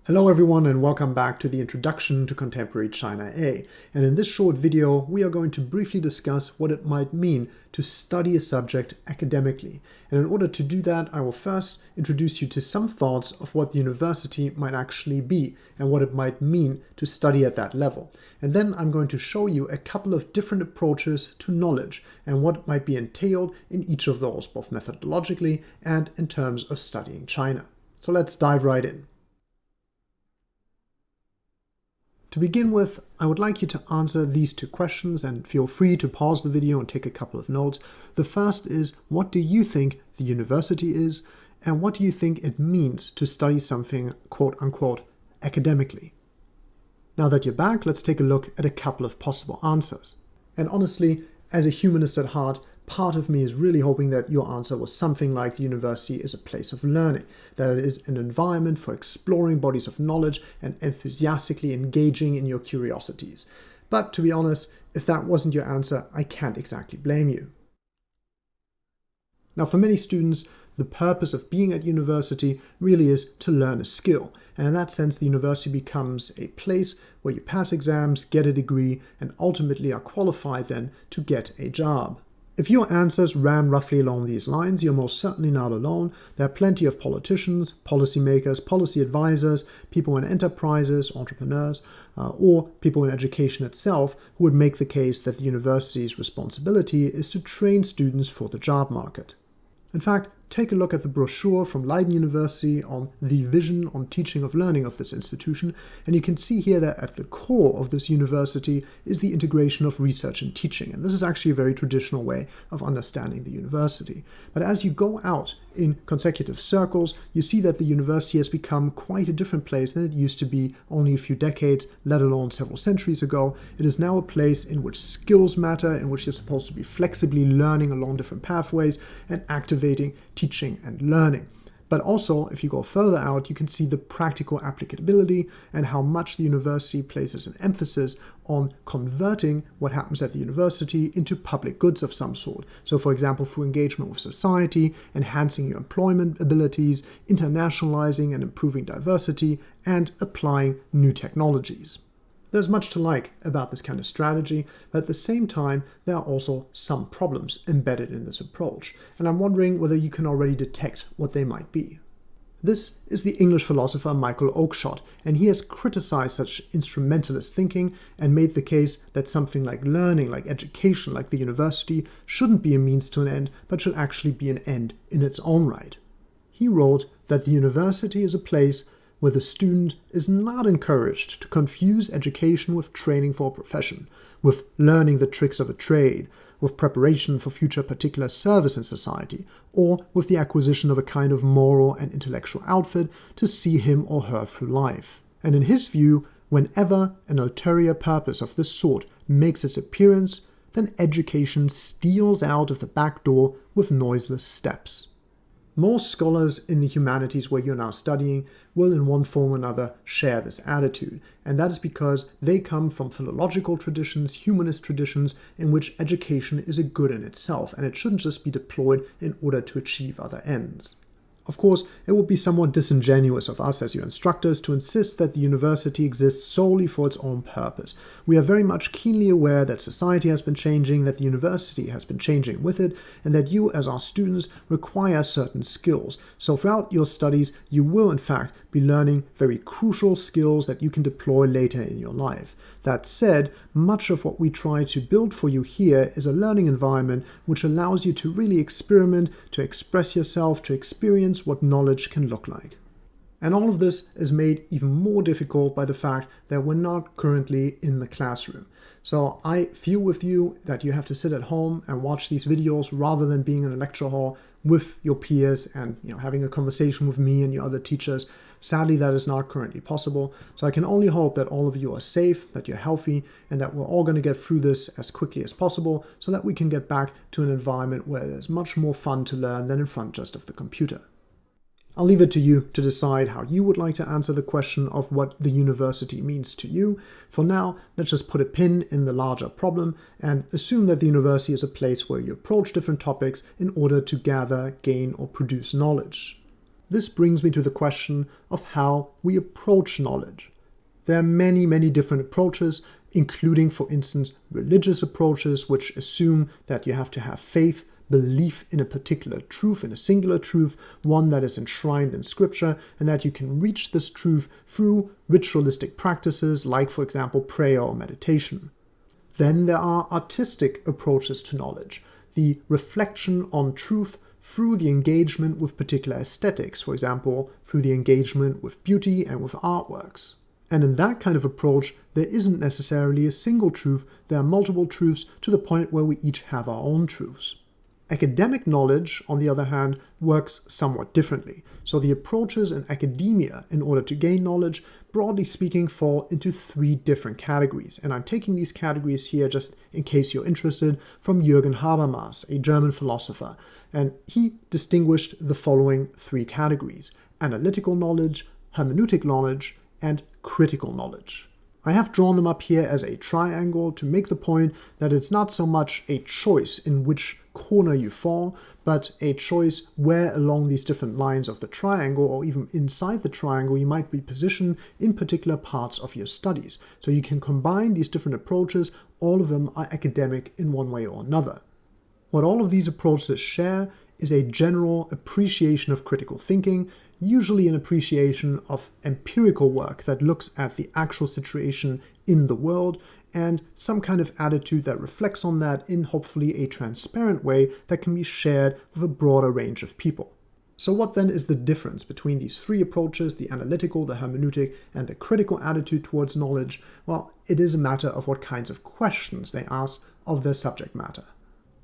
Hello everyone and welcome back to the Introduction to Contemporary China A. And in this short video, we are going to briefly discuss what it might mean to study a subject academically. And in order to do that, I will first introduce you to some thoughts of what the university might actually be and what it might mean to study at that level. And then I'm going to show you a couple of different approaches to knowledge and what might be entailed in each of those, both methodologically and in terms of studying China. So let's dive right in. To begin with, I would like you to answer these two questions, and feel free to pause the video and take a couple of notes. The first is, what do you think the university is, and what do you think it means to study something quote-unquote academically? Now that you're back, let's take a look at a couple of possible answers. And honestly, as a humanist at heart, part of me is really hoping that your answer was something like the university is a place of learning, that it is an environment for exploring bodies of knowledge and enthusiastically engaging in your curiosities. But to be honest, if that wasn't your answer, I can't exactly blame you. Now, for many students, the purpose of being at university really is to learn a skill. And in that sense, the university becomes a place where you pass exams, get a degree, and ultimately are qualified then to get a job. If your answers ran roughly along these lines, you're most certainly not alone. There are plenty of politicians, policymakers, policy advisors, people in enterprises, entrepreneurs, or people in education itself who would make the case that the university's responsibility is to train students for the job market. In fact, take a look at the brochure from Leiden University on the vision on teaching of learning of this institution, and you can see here that at the core of this university is the integration of research and teaching. And this is actually a very traditional way of understanding the university. But as you go out in consecutive circles, you see that the university has become quite a different place than it used to be only a few decades, let alone several centuries ago. It is now a place in which skills matter, in which you're supposed to be flexibly learning along different pathways and activating teaching and learning. But also, if you go further out, you can see the practical applicability and how much the university places an emphasis on converting what happens at the university into public goods of some sort. So, for example, through engagement with society, enhancing your employment abilities, internationalizing and improving diversity, and applying new technologies. There's much to like about this kind of strategy, but at the same time, there are also some problems embedded in this approach, and I'm wondering whether you can already detect what they might be. This is the English philosopher Michael Oakeshott, and he has criticized such instrumentalist thinking and made the case that something like learning, like education, like the university, shouldn't be a means to an end, but should actually be an end in its own right. He wrote that the university is a place where the student is not encouraged to confuse education with training for a profession, with learning the tricks of a trade, with preparation for future particular service in society, or with the acquisition of a kind of moral and intellectual outfit to see him or her through life. And in his view, whenever an ulterior purpose of this sort makes its appearance, then education steals out of the back door with noiseless steps. Most scholars in the humanities where you're now studying will in one form or another share this attitude, and that is because they come from philological traditions, humanist traditions, in which education is a good in itself, and it shouldn't just be deployed in order to achieve other ends. Of course, it would be somewhat disingenuous of us as your instructors to insist that the university exists solely for its own purpose. We are very much keenly aware that society has been changing, that the university has been changing with it, and that you as our students require certain skills. So throughout your studies, you will in fact be learning very crucial skills that you can deploy later in your life. That said, much of what we try to build for you here is a learning environment which allows you to really experiment, to express yourself, to experience what knowledge can look like. And all of this is made even more difficult by the fact that we're not currently in the classroom. So I feel with you that you have to sit at home and watch these videos rather than being in a lecture hall with your peers and having a conversation with me and your other teachers. Sadly, that is not currently possible. So I can only hope that all of you are safe, that you're healthy, and that we're all going to get through this as quickly as possible so that we can get back to an environment where there's much more fun to learn than in front just of the computer. I'll leave it to you to decide how you would like to answer the question of what the university means to you. For now, let's just put a pin in the larger problem and assume that the university is a place where you approach different topics in order to gather, gain, or produce knowledge. This brings me to the question of how we approach knowledge. There are many, many different approaches, including, for instance, religious approaches, which assume that you have to have faith, belief in a particular truth, in a singular truth, one that is enshrined in scripture, and that you can reach this truth through ritualistic practices like, for example, prayer or meditation. Then there are artistic approaches to knowledge, the reflection on truth through the engagement with particular aesthetics, for example, through the engagement with beauty and with artworks. And in that kind of approach, there isn't necessarily a single truth, there are multiple truths to the point where we each have our own truths. Academic knowledge, on the other hand, works somewhat differently. So the approaches in academia in order to gain knowledge, broadly speaking, fall into 3 different categories. And I'm taking these categories here just in case you're interested from Jürgen Habermas, a German philosopher. And he distinguished the following 3 categories: analytical knowledge, hermeneutic knowledge, and critical knowledge. I have drawn them up here as a triangle to make the point that it's not so much a choice in which corner you fall, but a choice where along these different lines of the triangle, or even inside the triangle, you might be positioned in particular parts of your studies. So you can combine these different approaches, all of them are academic in one way or another. What all of these approaches share is a general appreciation of critical thinking, usually an appreciation of empirical work that looks at the actual situation in the world, and some kind of attitude that reflects on that in hopefully a transparent way that can be shared with a broader range of people. So what then is the difference between these 3 approaches, the analytical, the hermeneutic, and the critical attitude towards knowledge? Well, it is a matter of what kinds of questions they ask of their subject matter.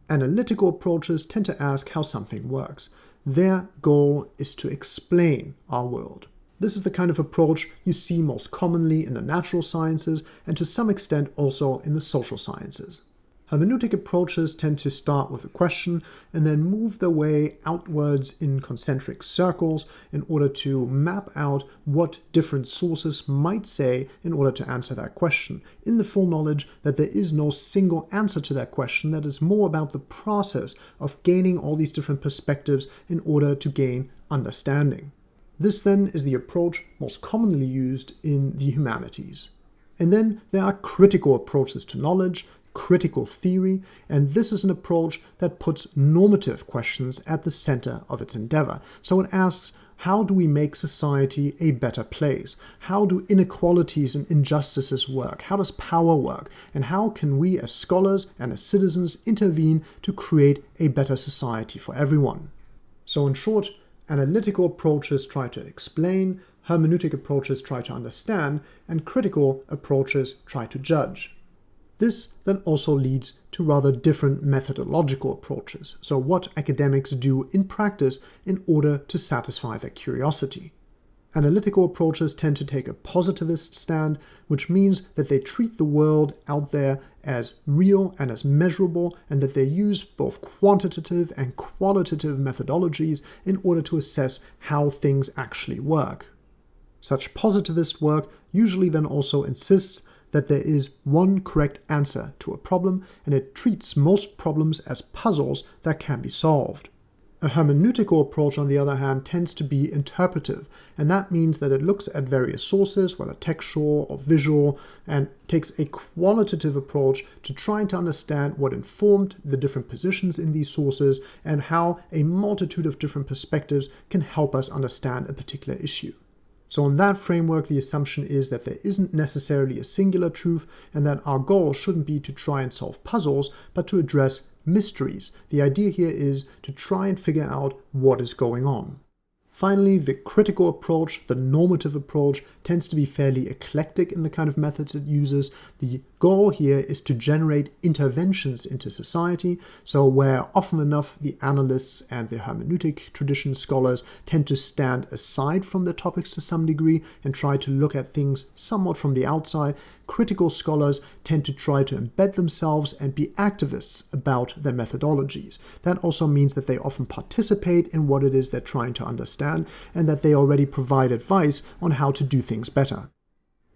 Analytical approaches tend to ask how something works. Their goal is to explain our world. This is the kind of approach you see most commonly in the natural sciences and to some extent also in the social sciences. Hermeneutic approaches tend to start with a question and then move their way outwards in concentric circles in order to map out what different sources might say in order to answer that question, in the full knowledge that there is no single answer to that question, that is more about the process of gaining all these different perspectives in order to gain understanding. This then is the approach most commonly used in the humanities. And then there are critical approaches to knowledge, critical theory, and this is an approach that puts normative questions at the center of its endeavor. So it asks, how do we make society a better place? How do inequalities and injustices work? How does power work? And how can we as scholars and as citizens intervene to create a better society for everyone? So in short, analytical approaches try to explain, hermeneutic approaches try to understand, and critical approaches try to judge. This then also leads to rather different methodological approaches, so what academics do in practice in order to satisfy their curiosity. Analytical approaches tend to take a positivist stand, which means that they treat the world out there as real and as measurable, and that they use both quantitative and qualitative methodologies in order to assess how things actually work. Such positivist work usually then also insists that there is one correct answer to a problem, and it treats most problems as puzzles that can be solved. A hermeneutical approach, on the other hand, tends to be interpretive, and that means that it looks at various sources, whether textual or visual, and takes a qualitative approach to trying to understand what informed the different positions in these sources and how a multitude of different perspectives can help us understand a particular issue. So in that framework, the assumption is that there isn't necessarily a singular truth, and that our goal shouldn't be to try and solve puzzles, but to address mysteries. The idea here is to try and figure out what is going on. Finally, the critical approach, the normative approach, tends to be fairly eclectic in the kind of methods it uses. The goal here is to generate interventions into society, so where often enough the analysts and the hermeneutic tradition scholars tend to stand aside from the topics to some degree and try to look at things somewhat from the outside, critical scholars tend to try to embed themselves and be activists about their methodologies. That also means that they often participate in what it is they're trying to understand, and that they already provide advice on how to do things better.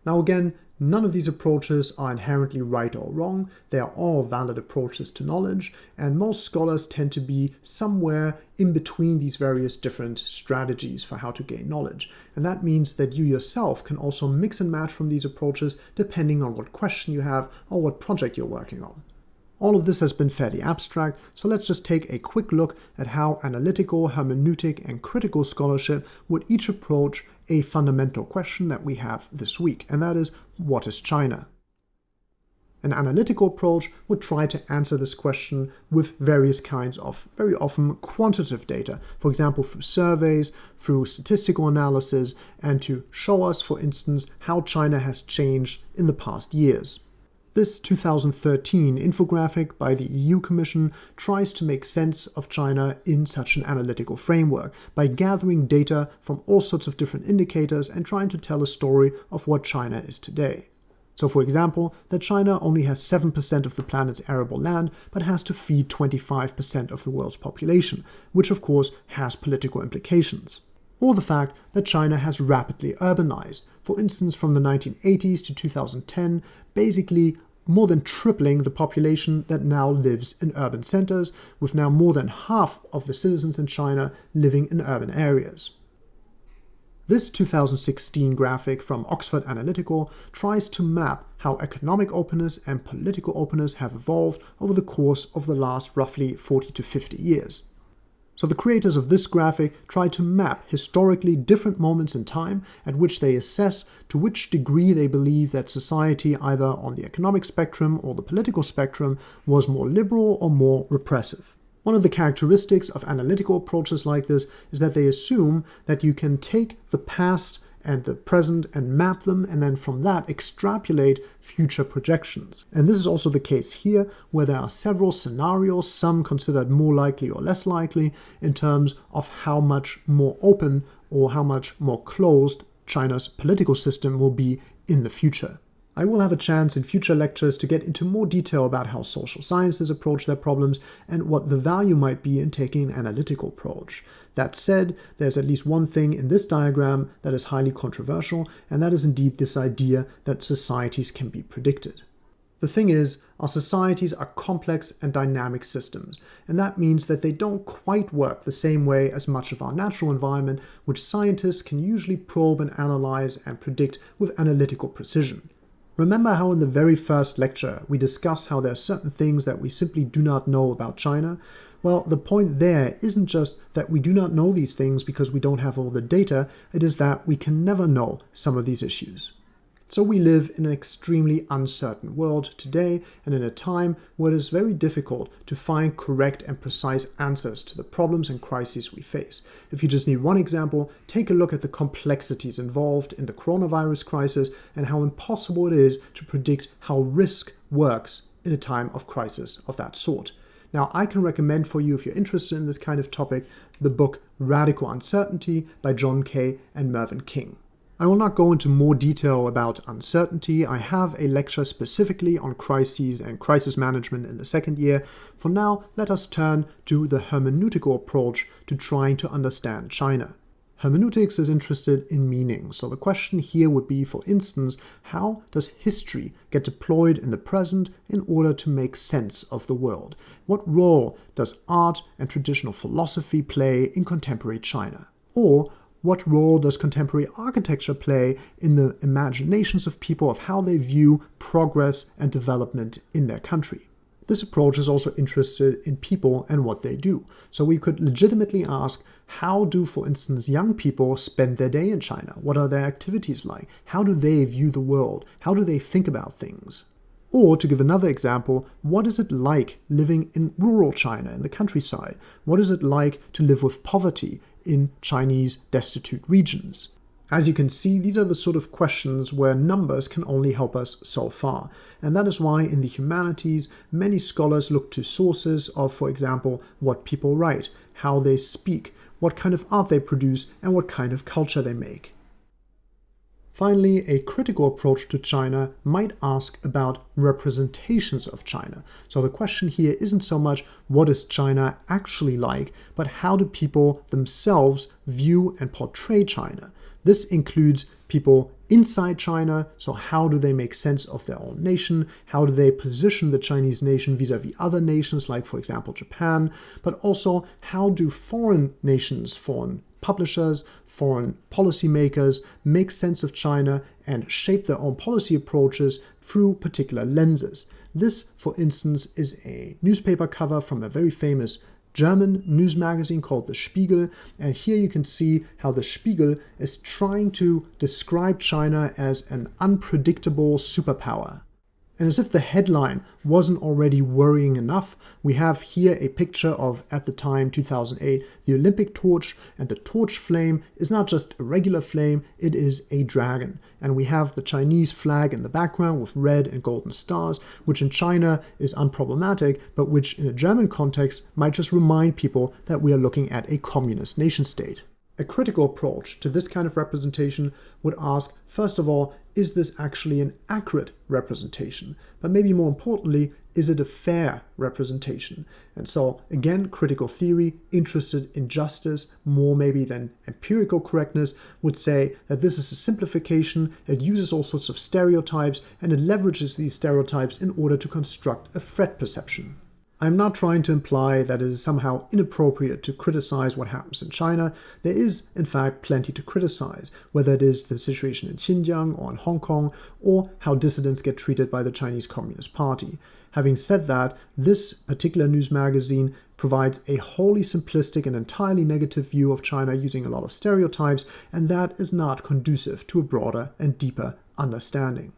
Now again, None of these approaches are inherently right or wrong. They are all valid approaches to knowledge, and most scholars tend to be somewhere in between these various different strategies for how to gain knowledge. And that means that you yourself can also mix and match from these approaches depending on what question you have or what project you're working on. All of this has been fairly abstract, so let's just take a quick look at how analytical, hermeneutic, and critical scholarship would each approach a fundamental question that we have this week, and that is, what is China? An analytical approach would try to answer this question with various kinds of, very often, quantitative data, for example, through surveys, through statistical analysis, and to show us, for instance, how China has changed in the past years. This 2013 infographic by the EU Commission tries to make sense of China in such an analytical framework by gathering data from all sorts of different indicators and trying to tell a story of what China is today. So, for example, that China only has 7% of the planet's arable land, but has to feed 25% of the world's population, which of course has political implications. Or the fact that China has rapidly urbanized, for instance from the 1980s to 2010, basically more than tripling the population that now lives in urban centers, with now more than half of the citizens in China living in urban areas. This 2016 graphic from Oxford Analytical tries to map how economic openness and political openness have evolved over the course of the last roughly 40 to 50 years. So the creators of this graphic try to map historically different moments in time at which they assess to which degree they believe that society, either on the economic spectrum or the political spectrum, was more liberal or more repressive. One of the characteristics of analytical approaches like this is that they assume that you can take the past and the present and map them, and then from that extrapolate future projections. And this is also the case here, where there are several scenarios, some considered more likely or less likely, in terms of how much more open or how much more closed China's political system will be in the future. I will have a chance in future lectures to get into more detail about how social sciences approach their problems and what the value might be in taking an analytical approach. That said, there's at least one thing in this diagram that is highly controversial, and that is indeed this idea that societies can be predicted. The thing is, our societies are complex and dynamic systems, and that means that they don't quite work the same way as much of our natural environment, which scientists can usually probe and analyze and predict with analytical precision. Remember how in the very first lecture we discussed how there are certain things that we simply do not know about China? Well, the point there isn't just that we do not know these things because we don't have all the data, it is that we can never know some of these issues. So we live in an extremely uncertain world today, and in a time where it is very difficult to find correct and precise answers to the problems and crises we face. If you just need one example, take a look at the complexities involved in the coronavirus crisis and how impossible it is to predict how risk works in a time of crisis of that sort. Now, I can recommend for you, if you're interested in this kind of topic, the book Radical Uncertainty by John Kay and Mervyn King. I will not go into more detail about uncertainty. I have a lecture specifically on crises and crisis management in the second year. For now, let us turn to the hermeneutical approach to trying to understand China. Hermeneutics is interested in meaning, so the question here would be, for instance, how does history get deployed in the present in order to make sense of the world? What role does art and traditional philosophy play in contemporary China? Or what role does contemporary architecture play in the imaginations of people of how they view progress and development in their country? This approach is also interested in people and what they do. So we could legitimately ask, how do, for instance, young people spend their day in China? What are their activities like? How do they view the world? How do they think about things? Or, to give another example, what is it like living in rural China, in the countryside? What is it like to live with poverty in Chinese destitute regions? As you can see, these are the sort of questions where numbers can only help us so far. And that is why in the humanities, many scholars look to sources of, for example, what people write, how they speak, what kind of art they produce, and what kind of culture they make. Finally, a critical approach to China might ask about representations of China. So the question here isn't so much what is China actually like, but how do people themselves view and portray China? This includes people inside China, so how do they make sense of their own nation? How do they position the Chinese nation vis-a-vis other nations, like for example Japan? But also, how do foreign nations, foreign publishers, foreign policymakers make sense of China and shape their own policy approaches through particular lenses? This, for instance, is a newspaper cover from a very famous German news magazine called The Spiegel, and here you can see how The Spiegel is trying to describe China as an unpredictable superpower. And as if the headline wasn't already worrying enough, we have here a picture of, at the time, 2008, the Olympic torch, and the torch flame is not just a regular flame, it is a dragon. And we have the Chinese flag in the background with red and golden stars, which in China is unproblematic, but which in a German context might just remind people that we are looking at a communist nation state. A critical approach to this kind of representation would ask, first of all, is this actually an accurate representation? But maybe more importantly, is it a fair representation? And so, again, critical theory, interested in justice, more maybe than empirical correctness, would say that this is a simplification, it uses all sorts of stereotypes, and it leverages these stereotypes in order to construct a threat perception. I'm not trying to imply that it is somehow inappropriate to criticize what happens in China. There is, in fact, plenty to criticize, whether it is the situation in Xinjiang or in Hong Kong, or how dissidents get treated by the Chinese Communist Party. Having said that, this particular news magazine provides a wholly simplistic and entirely negative view of China using a lot of stereotypes, and that is not conducive to a broader and deeper understanding.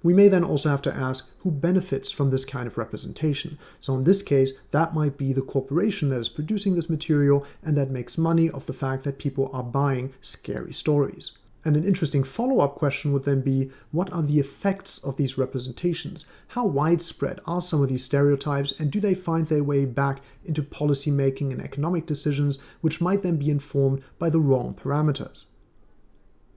We may then also have to ask who benefits from this kind of representation. So in this case, that might be the corporation that is producing this material and that makes money off the fact that people are buying scary stories. And an interesting follow-up question would then be, what are the effects of these representations? How widespread are some of these stereotypes, and do they find their way back into policy making and economic decisions, which might then be informed by the wrong parameters?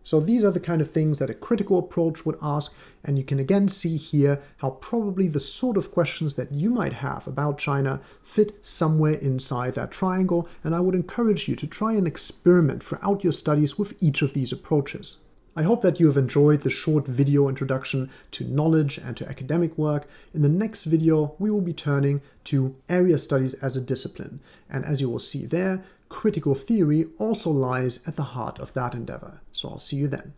So these are the kind of things that a critical approach would ask, and you can again see here how probably the sort of questions that you might have about China fit somewhere inside that triangle, and I would encourage you to try and experiment throughout your studies with each of these approaches. I hope that you have enjoyed the short video introduction to knowledge and to academic work. In the next video, we will be turning to area studies as a discipline, and as you will see there, critical theory also lies at the heart of that endeavor. So I'll see you then.